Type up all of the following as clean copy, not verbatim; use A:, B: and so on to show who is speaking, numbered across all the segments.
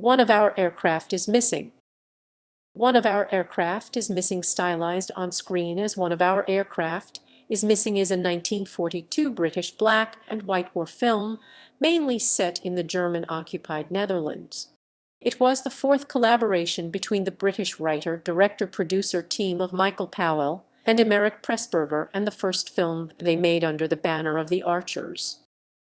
A: One of our aircraft is missing. One of our aircraft is missing. Stylized on screen as one of our aircraft is missing is a 1942 British black and white war film, mainly set in the German-occupied Netherlands. It was the fourth collaboration between the British writer, director, producer team of Michael Powell and Emeric Pressburger, and the first film they made under the banner of the Archers.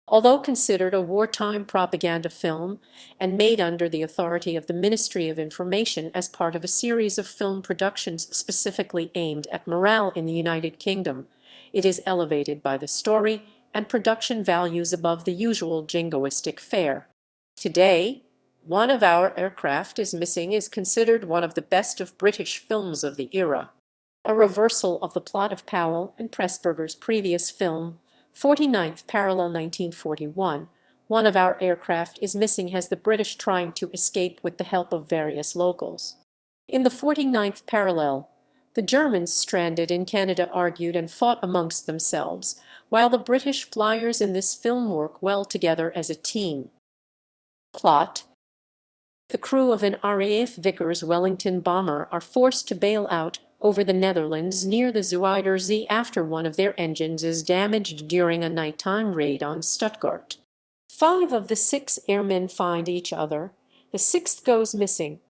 A: Although considered a wartime propaganda film and made under the authority of the Ministry of Information as part of a series of film productions specifically aimed at morale in the United Kingdom, it is elevated by the story and production values above the usual jingoistic fare. Today, One of Our Aircraft is Missing is considered one of the best of British films of the era. A reversal of the plot of Powell and Pressburger's previous film, 49th Parallel 1941, One of Our Aircraft is Missing has the British trying to escape with the help of various locals. In the 49th Parallel, the Germans stranded in Canada argued and fought amongst themselves, while the British fliers in this film work well together as a team. Plot: the crew of an RAF Vickers Wellington bomber are forced to bail out over the Netherlands near the Zuiderzee after one of their engines is damaged during a nighttime raid on Stuttgart. 5 of the 6 airmen find each other. The 6th goes missing.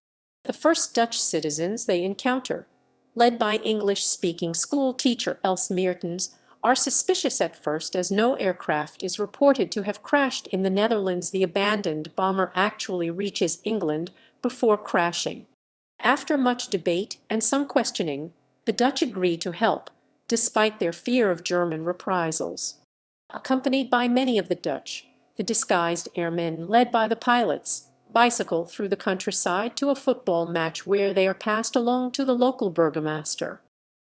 A: The first Dutch citizens they encounter, led by English-speaking school teacher Els Meertens, are suspicious at first as no aircraft is reported to have crashed in the Netherlands. The abandoned bomber actually reaches England before crashing. After much debate and some questioning, the Dutch agree to help, despite their fear of German reprisals. Accompanied by many of the Dutch, the disguised airmen, led by the pilots, bicycle through the countryside to a football match where they are passed along to the local burgomaster.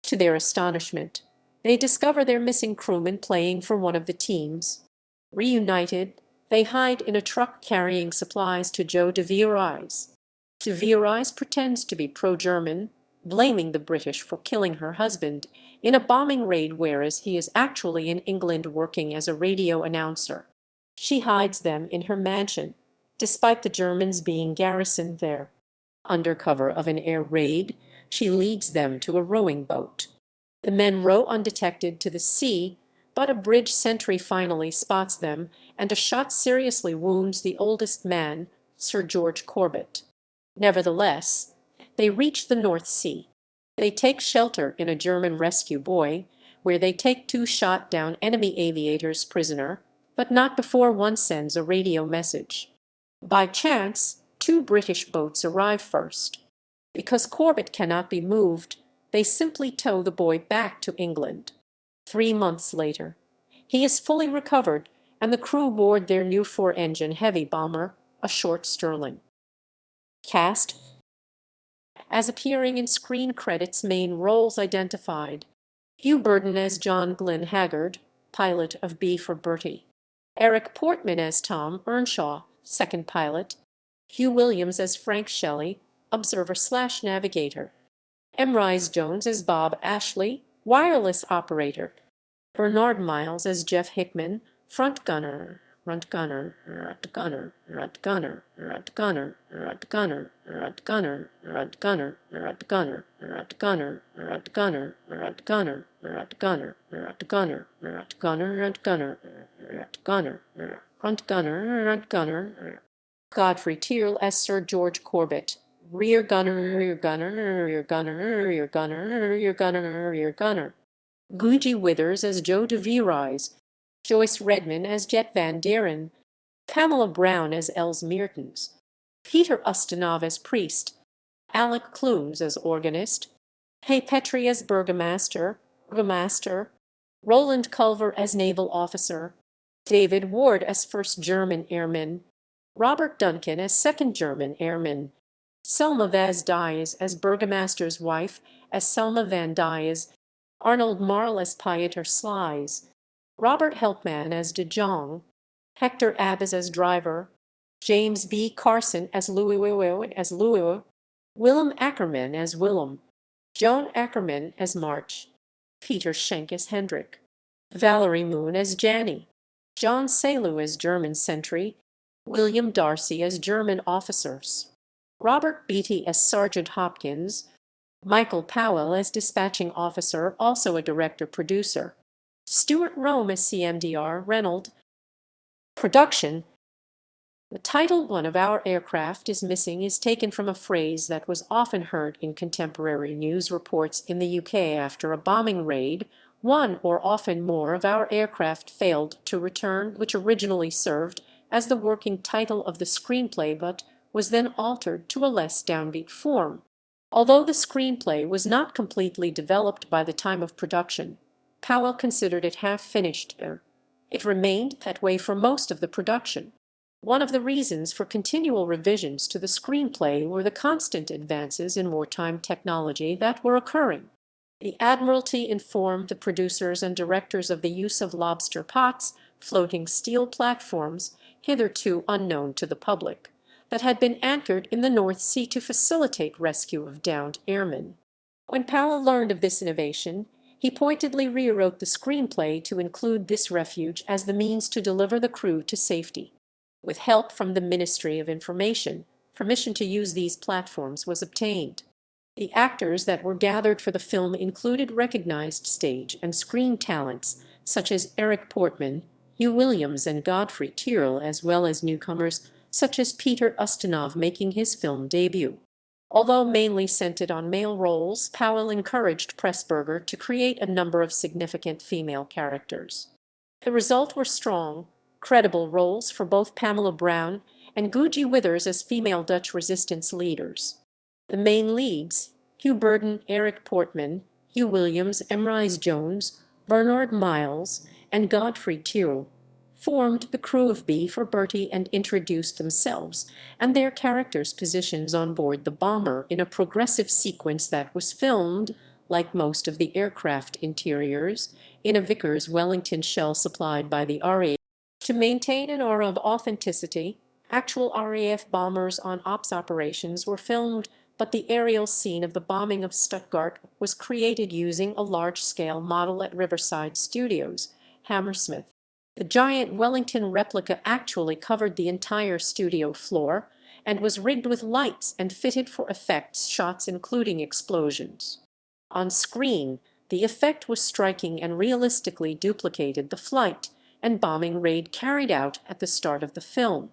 A: To their astonishment, they discover their missing crewman playing for one of the teams. Reunited, they hide in a truck carrying supplies to Joe de Vries. De Vries pretends to be pro-German, blaming the British for killing her husband in a bombing raid, whereas he is actually in England working as a radio announcer. She hides them in her mansion, despite the Germans being garrisoned there. Under cover of an air raid, she leads them to a rowing boat. The men row undetected to the sea, but a bridge sentry finally spots them, and a shot seriously wounds the oldest man, Sir George Corbett. Nevertheless, they reach the North Sea. They take shelter in a German rescue buoy, where they take 2 shot-down enemy aviators prisoner, but not before one sends a radio message. By chance, 2 British boats arrive first. Because Corbett cannot be moved, they simply tow the boy back to England. 3 months later, he is fully recovered, and the crew board their new 4-engine heavy bomber, a short Sterling. Cast as appearing in screen credits. Main roles identified: Hugh Burden as John Glyn Haggard, pilot of B for Bertie; Eric Portman as Tom Earnshaw, second pilot; Hugh Williams as Frank Shelley, observer/navigator; M. Rhys-Jones as Bob Ashley, wireless operator; Bernard Miles as Jeff Hickman, front gunner, runt gunner, runt gunner, runt gunner, runt gunner, runt gunner, runt gunner, runt gunner, runt gunner, runt gunner, runt gunner, runt gunner, runt gunner, runt gunner, runt gunner, runt gunner, runt gunner, runt gunner, runt gunner. Godfrey Tyrrell as Sir George Corbett, rear gunner, rear gunner, rear gunner, rear gunner, rear gunner, rear gunner. Guji Withers as Joe de Vries, Joyce Redman as Jet Van Deren, Pamela Brown as Els Meertens, Peter Ustinov as priest, Alec Clunes as organist, Hay Petrie as burgomaster, Roland Culver as naval officer, David Ward as first German airman, Robert Duncan as second German airman, Selma Vaz Dias as burgomaster's wife as Selma Van Dias, Arnold Marl as Pieter Slies, Robert Helpman as De Jong, Hector Abbas as driver, James B. Carson as Louis, Willem Ackerman as Willem, Joan Ackerman as March, Peter Schenk as Hendrik, Valerie Moon as Janny, John Salu as German sentry, William Darcy as German officers, Robert Beatty as Sergeant Hopkins, Michael Powell as dispatching officer, also a director-producer, Stuart Rome as CMDR Reynolds. Production. The title "One of our aircraft is missing" is taken from a phrase that was often heard in contemporary news reports in the UK after a bombing raid. One or often more of our aircraft failed to return, which originally served as the working title of the screenplay but was then altered to a less downbeat form. Although the screenplay was not completely developed by the time of production, Powell considered it half-finished there. It remained that way for most of the production. One of the reasons for continual revisions to the screenplay were the constant advances in wartime technology that were occurring. The Admiralty informed the producers and directors of the use of lobster pots, floating steel platforms, hitherto unknown to the public, that had been anchored in the North Sea to facilitate rescue of downed airmen. When Powell learned of this innovation, he pointedly rewrote the screenplay to include this refuge as the means to deliver the crew to safety. With help from the Ministry of Information, permission to use these platforms was obtained. The actors that were gathered for the film included recognized stage and screen talents such as Emeric Portman, Hugh Williams, and Godfrey Tyrrell, as well as newcomers such as Peter Ustinov making his film debut. Although mainly centered on male roles, Powell encouraged Pressburger to create a number of significant female characters. The result were strong, credible roles for both Pamela Brown and Guji Withers as female Dutch resistance leaders. The main leads, Hugh Burton, Emeric Portman, Hugh Williams, Emeric Jones, Bernard Miles, and Godfrey Tyrrell, formed the crew of B for Bertie and introduced themselves and their characters' positions on board the bomber in a progressive sequence that was filmed, like most of the aircraft interiors, in a Vickers Wellington shell supplied by the RAF. To maintain an aura of authenticity, actual RAF bombers on ops operations were filmed, but the aerial scene of the bombing of Stuttgart was created using a large-scale model at Riverside Studios, Hammersmith. The giant Wellington replica actually covered the entire studio floor and was rigged with lights and fitted for effects shots including explosions. On screen, the effect was striking and realistically duplicated the flight and bombing raid carried out at the start of the film.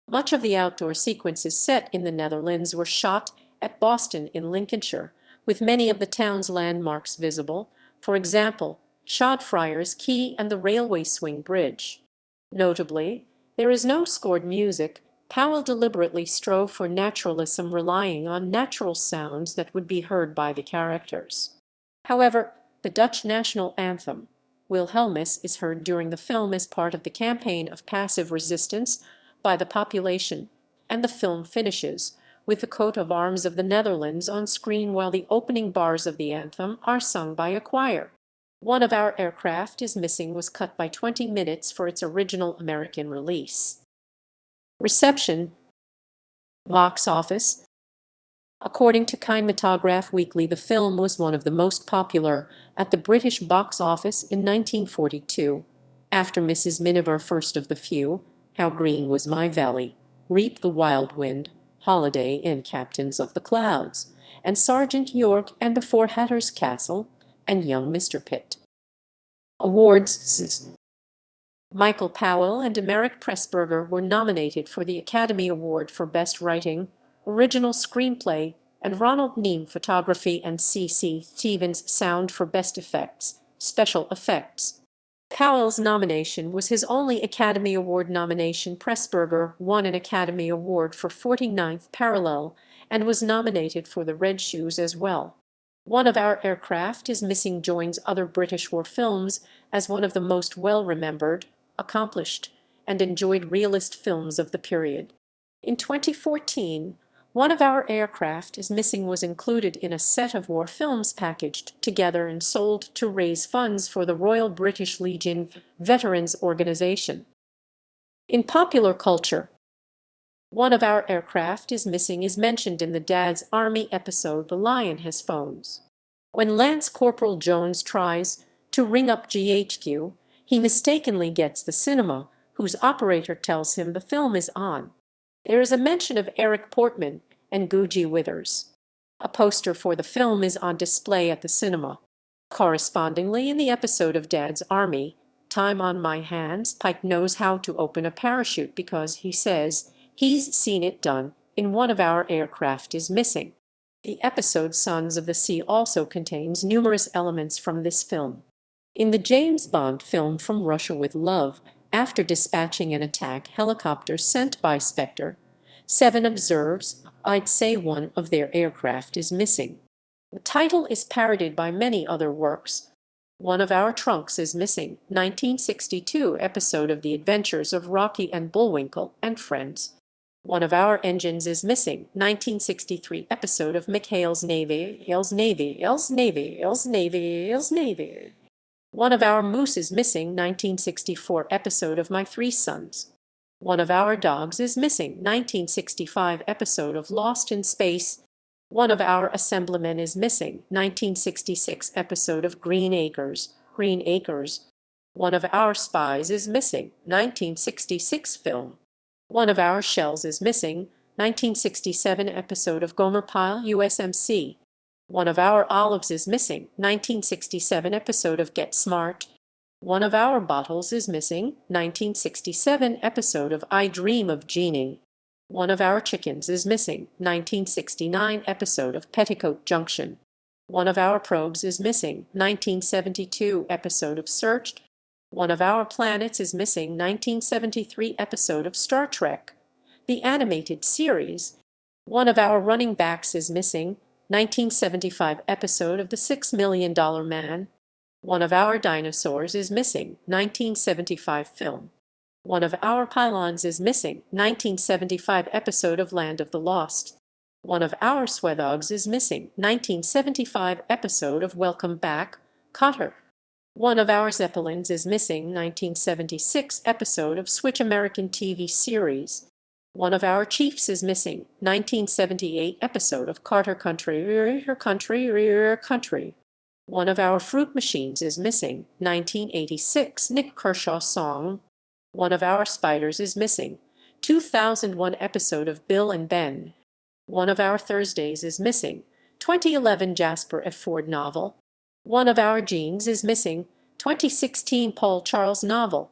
A: Much of the outdoor sequences set in the Netherlands were shot at Boston in Lincolnshire, with many of the town's landmarks visible, for example, Shodfriars Quay and the railway swing bridge. Notably, there is no scored music. Powell deliberately strove for naturalism, relying on natural sounds that would be heard by the characters. However, the Dutch national anthem, Wilhelmus, is heard during the film as part of the campaign of passive resistance by the population, and the film finishes with the coat of arms of the Netherlands on screen while the opening bars of the anthem are sung by a choir. One of Our Aircraft is Missing was cut by 20 minutes for its original American release. Reception. Box office. According to Kinematograph Weekly, the film was one of the most popular at the British box office in 1942, after Mrs. Miniver, First of the Few, How Green Was My Valley, Reap the Wild Wind, Holiday Inn, Captains of the Clouds, and Sergeant York and the Four Hatters Castle, and Young Mr. Pitt. Awards. Michael Powell and Emeric Pressburger were nominated for the Academy Award for Best Writing, Original Screenplay, and Ronald Neame Photography, and C.C. Stevens Sound for Best Effects, Special Effects. Powell's nomination was his only Academy Award nomination. Pressburger won an Academy Award for 49th Parallel and was nominated for the Red Shoes as well. One of Our Aircraft is Missing joins other British war films as one of the most well-remembered, accomplished, and enjoyed realist films of the period. In 2014, One of Our Aircraft is Missing was included in a set of war films packaged together and sold to raise funds for the Royal British Legion Veterans Organization. In popular culture, One of Our Aircraft is Missing is mentioned in the Dad's Army episode The Lion Has Phones. When Lance Corporal Jones tries to ring up GHQ, he mistakenly gets the cinema, whose operator tells him the film is on. There is a mention of Eric Portman and Guji Withers. A poster for the film is on display at the cinema. Correspondingly, in the episode of Dad's Army, Time on My Hands, Pike knows how to open a parachute because he says he's seen it done in one of our aircraft is missing. The episode Sons of the Sea also contains numerous elements from this film. In the James Bond film From Russia with Love, after dispatching an attack helicopter sent by Spectre, Seven observes, "I'd say one of their aircraft is missing." The title is parodied by many other works. One of Our Trunks is Missing, 1962 episode of The Adventures of Rocky and Bullwinkle and Friends. One of Our Engines is Missing, 1963 episode of McHale's Navy, Hale's Navy, Hale's Navy, Hale's Navy, Hale's Navy. One of Our Moose is Missing, 1964 episode of My Three Sons. One of Our Dogs is Missing, 1965 episode of Lost in Space. One of Our Assemblymen is Missing, 1966 episode of Green Acres, Green Acres. One of Our Spies is Missing, 1966 film. One of Our Shells is Missing, 1967 episode of Gomer Pyle USMC. One of Our Olives is Missing, 1967 episode of Get Smart. One of Our Bottles is Missing, 1967 episode of I Dream of Jeannie. One of Our Chickens is Missing, 1969 episode of Petticoat Junction. One of Our Probes is Missing, 1972 episode of Searched. One of Our Planets is Missing, 1973 episode of Star Trek, the animated series. One of Our Running Backs is Missing, 1975 episode of The $6 Million Man. One of Our Dinosaurs is Missing, 1975 film. One of Our Pylons is Missing, 1975 episode of Land of the Lost. One of Our Sweathogs is Missing, 1975 episode of Welcome Back, Kotter. One of Our Zeppelins is Missing, 1976 episode of Switch American TV series. One of Our Chiefs is Missing, 1978 episode of Carter Country, Country. One of Our Fruit Machines is Missing, 1986 Nick Kershaw song. One of Our Spiders is Missing, 2001 episode of Bill and Ben. One of Our Thursdays is Missing, 2011 Jasper F. Ford novel. One of Our Jeans is Missing, 2016 Paul Charles novel.